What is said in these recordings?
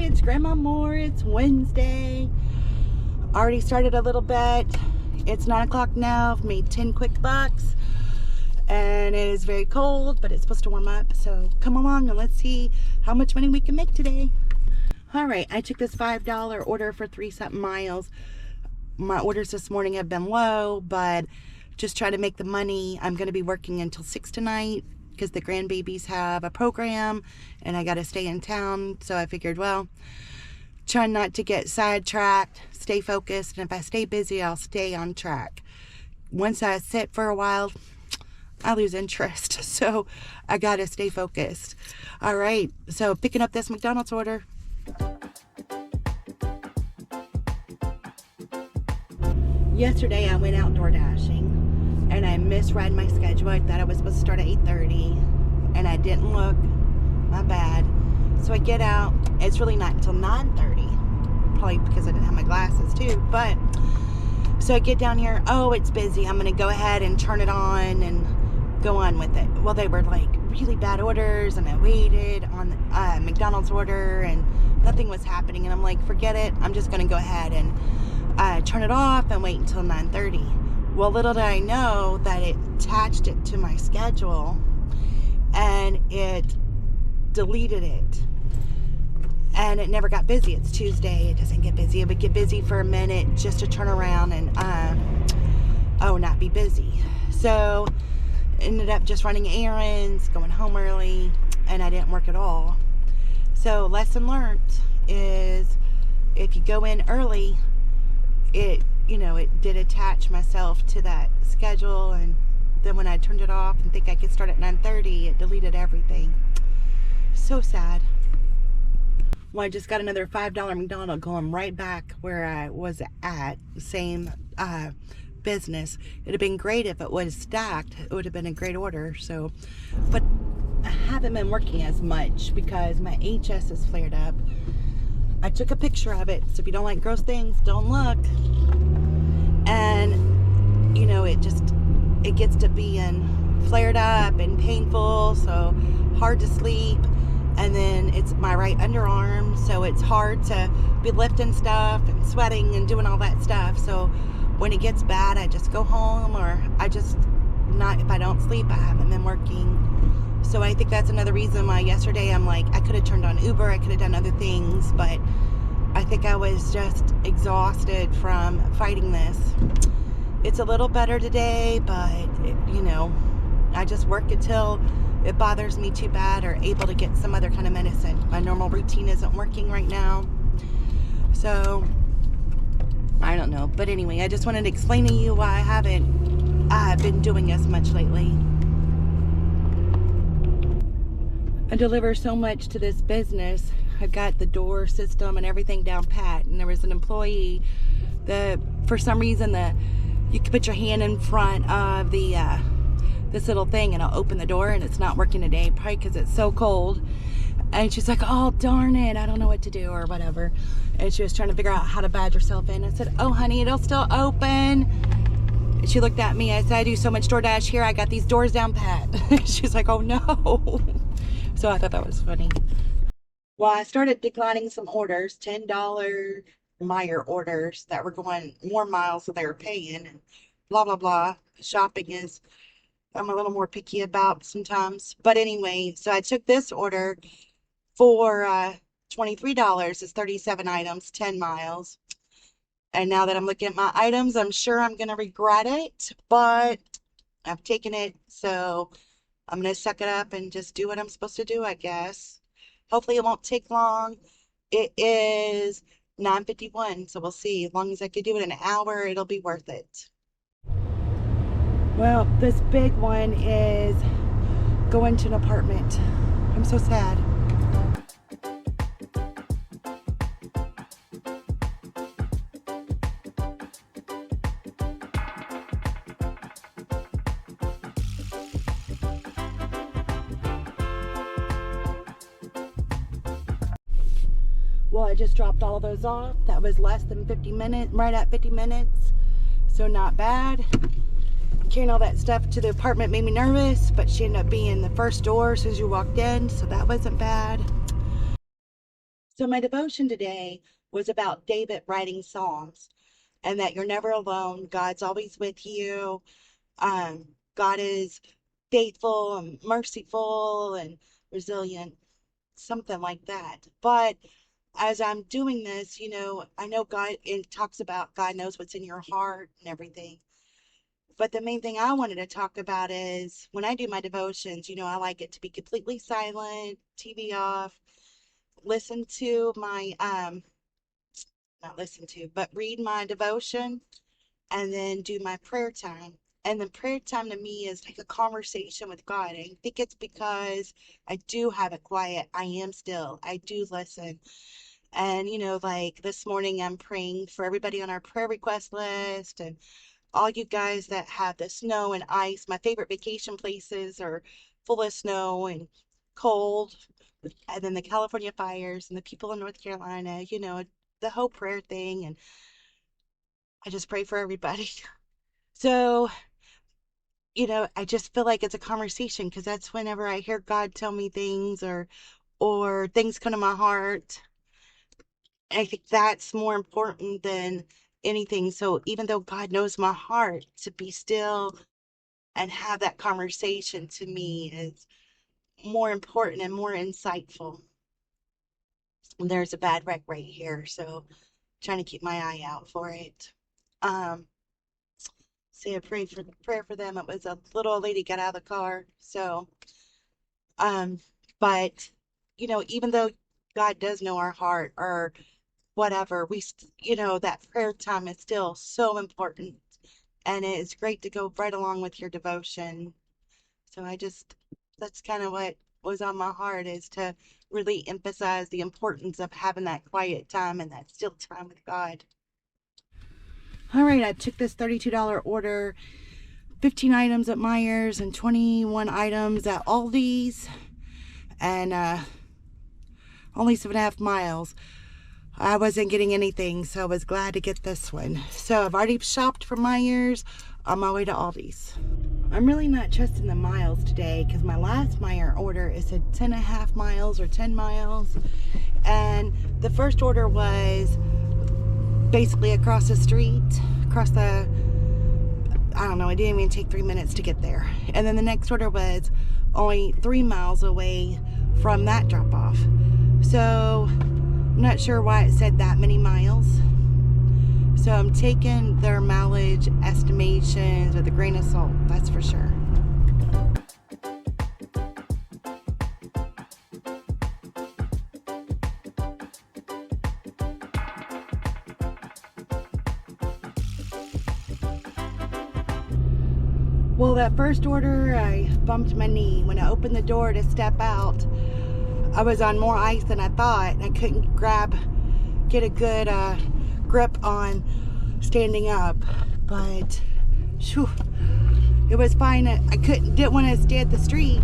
it's Grandma Moore. It's Wednesday. Already started a little bit. It's 9 o'clock now. I've made 10 quick bucks. And it is very cold, but it's supposed to warm up. So come along and let's see how much money we can make today. Alright, I took this $5 order for 3-something miles. My orders this morning have been low, but just try to make the money. I'm going to be working until 6 tonight because the grandbabies have a program and I got to stay in town. So I figured, well, try not to get sidetracked, stay focused, and if I stay busy, I'll stay on track. Once I sit for a while, I lose interest. So I got to stay focused. All right, so picking up this McDonald's order. Yesterday I went out DoorDashing and I misread my schedule. I thought I was supposed to start at 8:30 and I didn't look. My bad. So I get out. It's really not until 9:30. Probably because I didn't have my glasses too. But so I get down here. Oh, it's busy. I'm going to go ahead and turn it on and go on with it. Well, they were like really bad orders and I waited on the McDonald's order and nothing was happening. And I'm like, forget it. I'm just going to go ahead and turn it off and wait until 9:30. Well, little did I know that it attached it to my schedule and it deleted it and it never got busy. It's Tuesday. It doesn't get busy. It would get busy for a minute just to turn around and not be busy. So ended up just running errands, going home early, and I didn't work at all. So lesson learned is if you go in early, it did attach myself to that schedule, and then when I turned it off and think I could start at 9:30, it deleted everything. So sad. Well, I just got another $5 McDonald's going right back where I was at, same business. It'd have been great if it was stacked. It would have been a great order. So, but I haven't been working as much because my HS is flared up. I took a picture of it, so if you don't like gross things, don't look. And it gets to being flared up and painful, so hard to sleep. And then it's my right underarm, so it's hard to be lifting stuff and sweating and doing all that stuff. So when it gets bad, I just go home, or if I don't sleep, I haven't been working. So I think that's another reason why yesterday I'm like, I could have turned on Uber, I could have done other things, but I think I was just exhausted from fighting this. It's a little better today, but I just work until it bothers me too bad or able to get some other kind of medicine. My normal routine isn't working right now. So I don't know. But anyway, I just wanted to explain to you why I haven't been doing as much lately. I deliver so much to this business. I've got the door system and everything down pat. And there was an employee that, for some reason, you can put your hand in front of this little thing and it'll open the door, and it's not working today, probably because it's so cold. And she's like, oh, darn it, I don't know what to do or whatever. And she was trying to figure out how to badge herself in. I said, oh, honey, it'll still open. And she looked at me. I said, I do so much DoorDash here. I got these doors down pat. She's like, oh, no. So I thought that was funny. Well, I started declining some orders, $10 Meyer orders that were going more miles than they were paying, and blah, blah, blah. Shopping is, I'm a little more picky about sometimes. But anyway, so I took this order for $23. It's 37 items, 10 miles. And now that I'm looking at my items, I'm sure I'm going to regret it, but I've taken it, so I'm going to suck it up and just do what I'm supposed to do, I guess. Hopefully it won't take long. It is 9:51, so we'll see. As long as I can do it in an hour, it'll be worth it. Well, this big one is going to an apartment. I'm so sad. Well, I just dropped all of those off. That was less than 50 minutes, right at 50 minutes. So not bad. Carrying all that stuff to the apartment made me nervous, but she ended up being the first door as soon as you walked in, so that wasn't bad. So my devotion today was about David writing Psalms and that you're never alone. God's always with you. God is faithful and merciful and resilient, something like that. But as I'm doing this, I know God, it talks about God knows what's in your heart and everything. But the main thing I wanted to talk about is when I do my devotions, I like it to be completely silent, TV off, listen to my, not listen to, but read my devotion and then do my prayer time. And the prayer time to me is like a conversation with God. I think it's because I do have it quiet. I am still. I do listen. And, like this morning, I'm praying for everybody on our prayer request list and all you guys that have the snow and ice. My favorite vacation places are full of snow and cold. And then the California fires and the people in North Carolina, the whole prayer thing. And I just pray for everybody. So, I just feel like it's a conversation because that's whenever I hear God tell me things or things come to my heart. I think that's more important than anything. So even though God knows my heart, to be still and have that conversation to me is more important and more insightful. And there's a bad wreck right here, so trying to keep my eye out for it. Um, Say a prayer for them. It was a little old lady got out of the car. So, um, but even though God does know our heart or whatever, that prayer time is still so important. And it's great to go right along with your devotion. So that's kind of what was on my heart is to really emphasize the importance of having that quiet time and that still time with God. All right, I took this $32 order, 15 items at Meijer's and 21 items at Aldi's, and only 7.5 miles. I wasn't getting anything, so I was glad to get this one. So I've already shopped for Meijer's, on my way to Aldi's. I'm really not trusting the miles today because my last Meijer order is at 10.5 miles or 10 miles. And the first order was basically across the street, I don't know, it didn't even take 3 minutes to get there. And then the next order was only 3 miles away from that drop off. So I'm not sure why it said that many miles. So I'm taking their mileage estimations with a grain of salt, that's for sure. Well, that first order, I bumped my knee. When I opened the door to step out, I was on more ice than I thought. I couldn't get a good grip on standing up, but whew, it was fine. I didn't want to stay at the street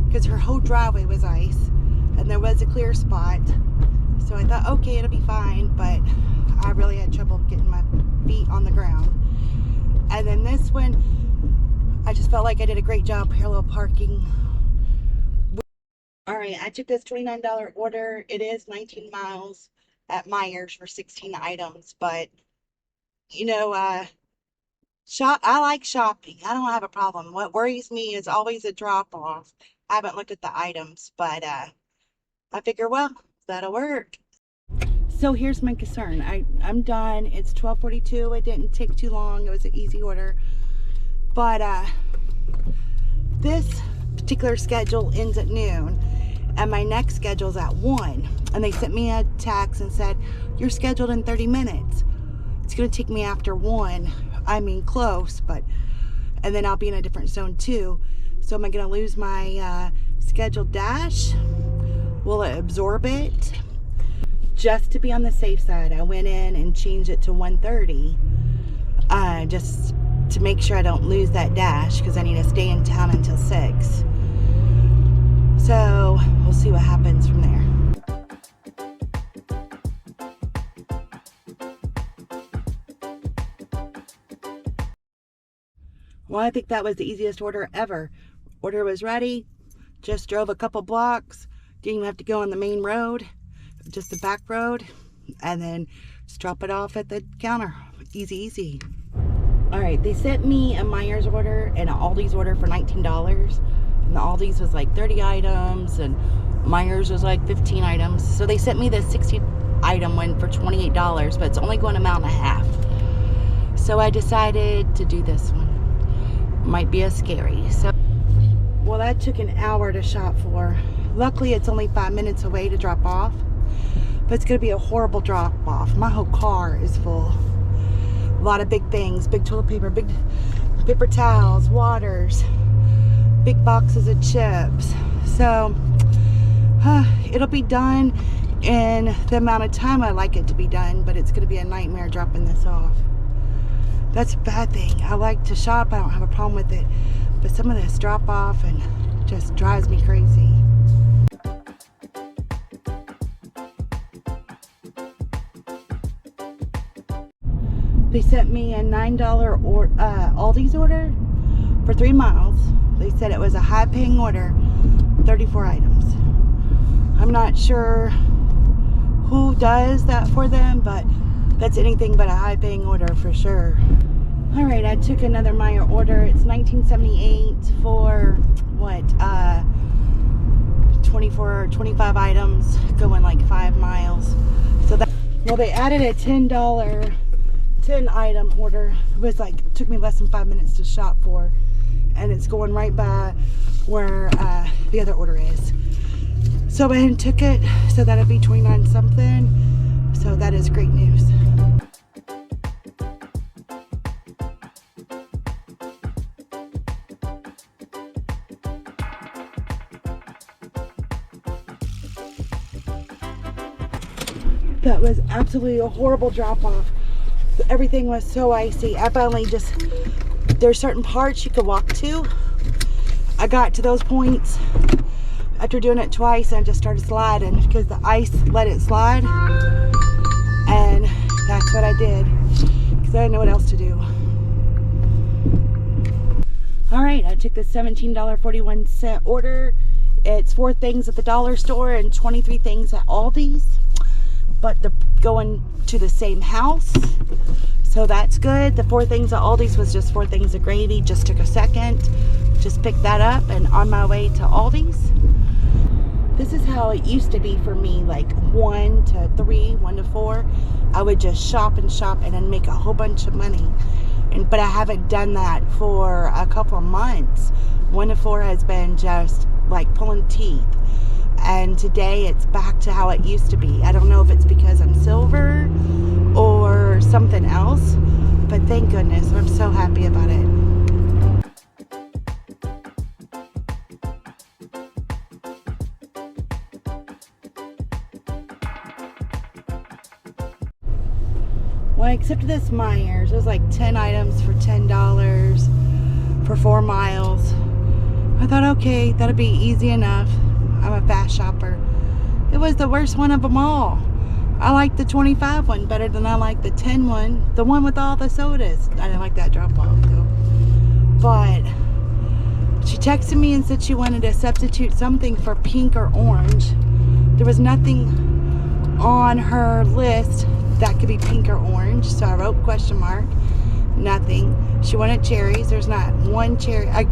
because her whole driveway was ice and there was a clear spot. So I thought, okay, it'll be fine, but I really had trouble getting my feet on the ground. And then this one, I just felt like I did a great job parallel parking. All right, I took this $29 order. It is 19 miles at Meijer's for 16 items, but I like shopping. I don't have a problem. What worries me is always a drop off. I haven't looked at the items, but I figure, well, that'll work. So here's my concern. I'm done. It's 12:42. It didn't take too long. It was an easy order. But this particular schedule ends at noon and my next schedule's at 1. And they sent me a text and said, you're scheduled in 30 minutes. It's going to take me after 1. I mean, close, and then I'll be in a different zone too. So am I going to lose my scheduled dash? Will it absorb it? Just to be on the safe side, I went in and changed it to 1:30. Just to make sure I don't lose that dash because I need to stay in town until 6. So we'll see what happens from there. Well, I think that was the easiest order ever. Order was ready, just drove a couple blocks, didn't even have to go on the main road. just the back road, and then just drop it off at the counter. Easy, easy. All right, they sent me a Meijer's order and an Aldi's order for $19. And the Aldi's was like 30 items, and Meijer's was like 15 items. So they sent me the 60 item one for $28, but it's only going a mile and a half. So I decided to do this one. Might be a scary. So, well, that took an hour to shop for. Luckily, it's only 5 minutes away to drop off, but it's gonna be a horrible drop off. My whole car is full. A lot of big things, big toilet paper, big paper towels, waters, big boxes of chips. So it'll be done in the amount of time I like it to be done, but it's gonna be a nightmare dropping this off. That's a bad thing. I like to shop, I don't have a problem with it, but some of this drop off and just drives me crazy. They sent me a $9 Aldi's order for 3 miles. They said it was a high paying order, 34 items. I'm not sure who does that for them, but that's anything but a high paying order for sure. All right, I took another Meijer order. It's $19.78 for what, 25 items going like 5 miles. So that, well, they added a $10 10 item order. It was like, took me less than 5 minutes to shop for, and it's going right by where the other order is. So I went and took it, so that'll be 29 something. So that is great news. That was absolutely a horrible drop off. Everything was so icy. I finally just, there's certain parts you could walk to. I got to those points after doing it twice, and I just started sliding because the ice let it slide, and that's what I did because I didn't know what else to do. All right, I took the $17.41 order. It's 4 things at the dollar store and 23 things at Aldi's, but they're going to the same house, so that's good. The 4 things at Aldi's was just 4 things of gravy. Just took a second, just picked that up, and on my way to Aldi's. This is how it used to be for me, like 1 to 3, 1 to 4. I would just shop and shop and then make a whole bunch of money. But I haven't done that for a couple of months. 1 to 4 has been just like pulling teeth. And today it's back to how it used to be. I don't know if it's because I'm silver or something else, but thank goodness, I'm so happy about it. Well, I accepted this Meijer's. It was like 10 items for $10 for 4 miles. I thought, okay, that'll be easy enough. I'm a fast shopper. It was the worst one of them all. I like the 25 one better than I like the 10 one. The one with all the sodas. I didn't like that drop off though. But she texted me and said she wanted to substitute something for pink or orange. There was nothing on her list that could be pink or orange, so I wrote question mark. Nothing. She wanted cherries. There's not one cherry. I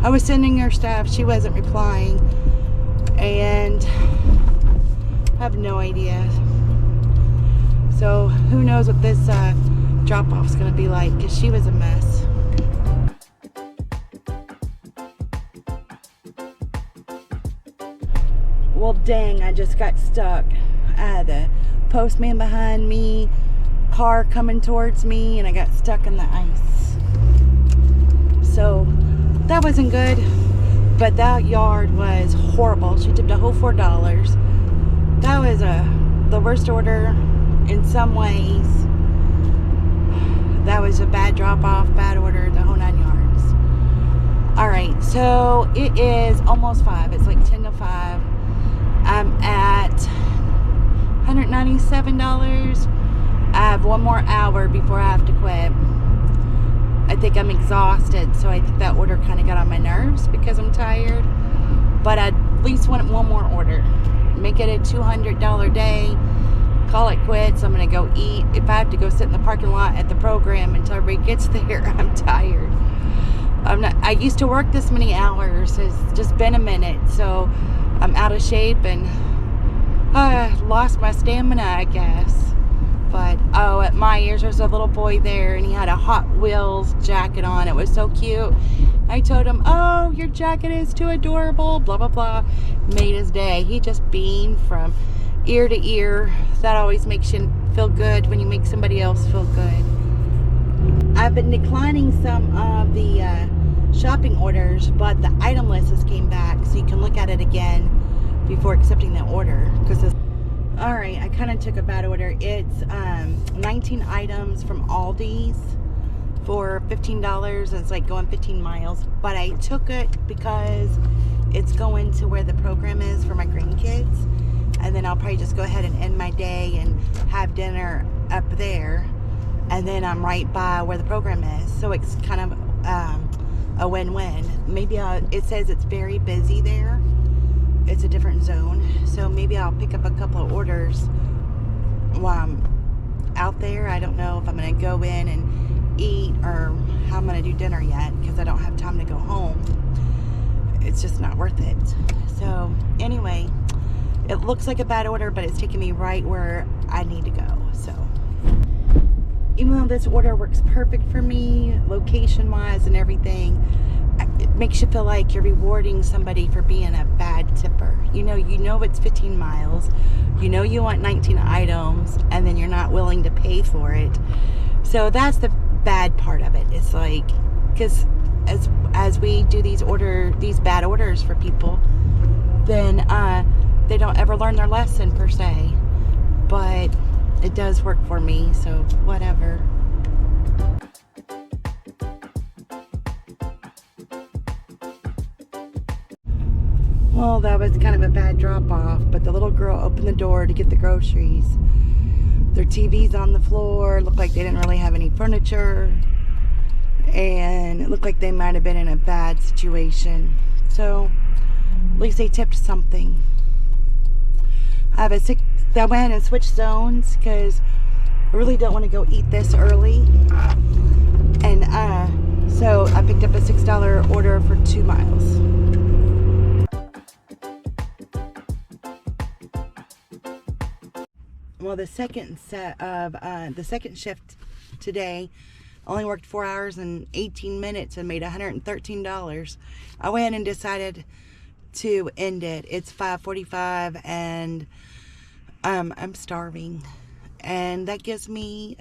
was sending her stuff. She wasn't replying. And I have no idea. So who knows what this drop off is going to be like, because she was a mess. Well, dang, I just got stuck. I had the postman behind me, car coming towards me, and I got stuck in the ice. So that wasn't good. But that yard was horrible. She tipped a whole $4. That was the worst order in some ways. That was a bad drop off, bad order, the whole 9 yards. All right, so it is almost 5. It's like 10 to 5. I'm at $197. I have 1 more hour before I have to quit. I think I'm exhausted, so I think that order kind of got on my nerves because I'm tired. But I at least want 1 more order. make it a $200 day, call it quits. I'm gonna go eat. If I have to go sit in the parking lot at the program until everybody gets there, I'm tired. I used to work this many hours. It's just been a minute, so I'm out of shape and lost my stamina, I guess. But at Myers, there's a little boy there, and he had a Hot Wheels jacket on. It was so cute. I told him, "Oh, your jacket is too adorable," blah blah blah. Made his day. He just beamed from ear to ear. That always makes you feel good when you make somebody else feel good. I've been declining some of the shopping orders, but the item list has came back, so you can look at it again before accepting the order. All right, I kind of took a bad order. It's 19 items from Aldi's for $15. It's like going 15 miles, but I took it because it's going to where the program is for my grandkids, and then I'll probably just go ahead and end my day and have dinner up there, and then I'm right by where the program is, so it's kind of a win-win. Maybe it says it's very busy there. It's a different zone, so maybe I'll pick up a couple of orders while I'm out there. I don't know if I'm going to go in and eat or how I'm going to do dinner yet, because I don't have time to go home. It's just not worth it. So anyway, it looks like a bad order, but it's taking me right where I need to go. So even though this order works perfect for me, location-wise and everything, it makes you feel like you're rewarding somebody for being a bad tipper. You know it's 15 miles. You know you want 19 items, and then you're not willing to pay for it. So that's the bad part of it. It's like, because as we do these bad orders for people, then they don't ever learn their lesson per se. But it does work for me, so whatever. Well, that was kind of a bad drop-off, but the little girl opened the door to get the groceries. Their TV's on the floor. It looked like they didn't really have any furniture, and it looked like they might have been in a bad situation. So at least they tipped something. I went and switched zones because I really don't want to go eat this early, and so I picked up a $6 order for 2 miles. Well, the second shift today only worked 4 hours and 18 minutes and made $113. I went and decided to end it. It's 5:45 and I'm starving, and that gives me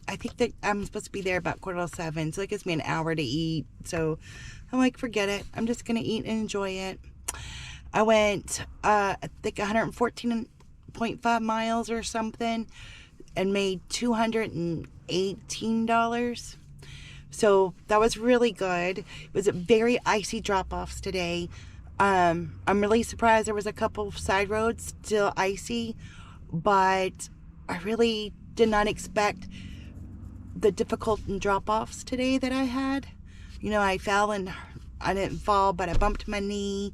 I think that I'm supposed to be there about 6:45, so it gives me an hour to eat. So I'm like, forget it, I'm just gonna eat and enjoy it. I went I think 114.5 miles or something and made $218. So that was really good. It was a very icy drop-offs today. I'm really surprised there was a couple side roads still icy, but I really did not expect the difficult drop-offs today that I had. I fell, and I didn't fall, but I bumped my knee.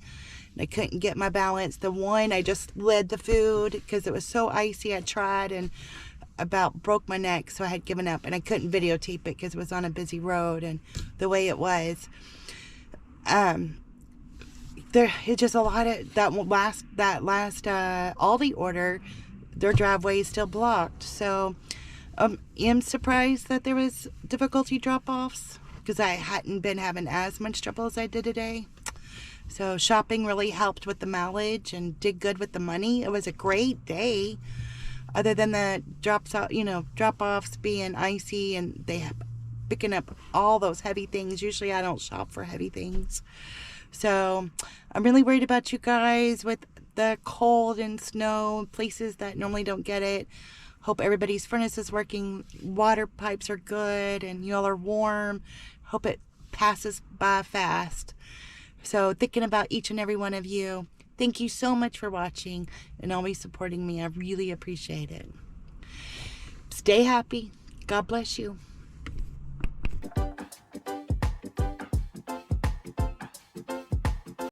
I couldn't get my balance. The one, I just led the food because it was so icy. I tried and about broke my neck, so I had given up, and I couldn't videotape it because it was on a busy road and the way it was. It's just a lot of that last Aldi order. Their driveway is still blocked, so I'm surprised that there was difficulty drop-offs because I hadn't been having as much trouble as I did today. So shopping really helped with the mileage and did good with the money. It was a great day, other than the drop-offs being icy and they picking up all those heavy things. Usually I don't shop for heavy things. So I'm really worried about you guys with the cold and snow, places that normally don't get it. Hope everybody's furnace is working, water pipes are good, and you all are warm. Hope it passes by fast. So thinking about each and every one of you. Thank you so much for watching and always supporting me. I really appreciate it. Stay happy. God bless you.